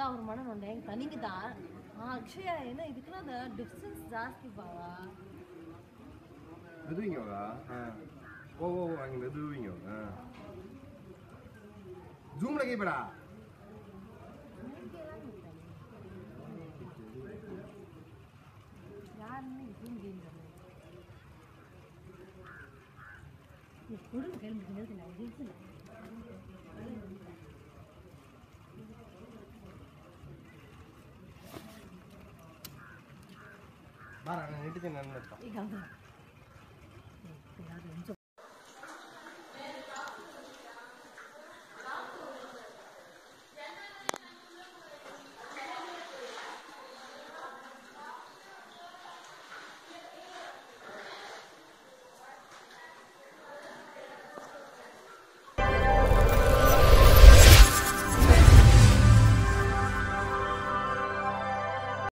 ஒரு மனம் உண்டு எங்க தனிக்கு தான் அக்ஷயா என்ன இதுக்குலாம் அந்த டிஸ்டன்ஸ் ஜாஸ்தி பாவா மெதுவிங்கவா ஓ ஓ அங்கே மெதுவிங்க ஜூம்ல கேப்படா யாருன்னு ஜூம் கேம் கொடுங்க கேள்வி இருக்குல்ல பாரு நான் நெட்டு நான்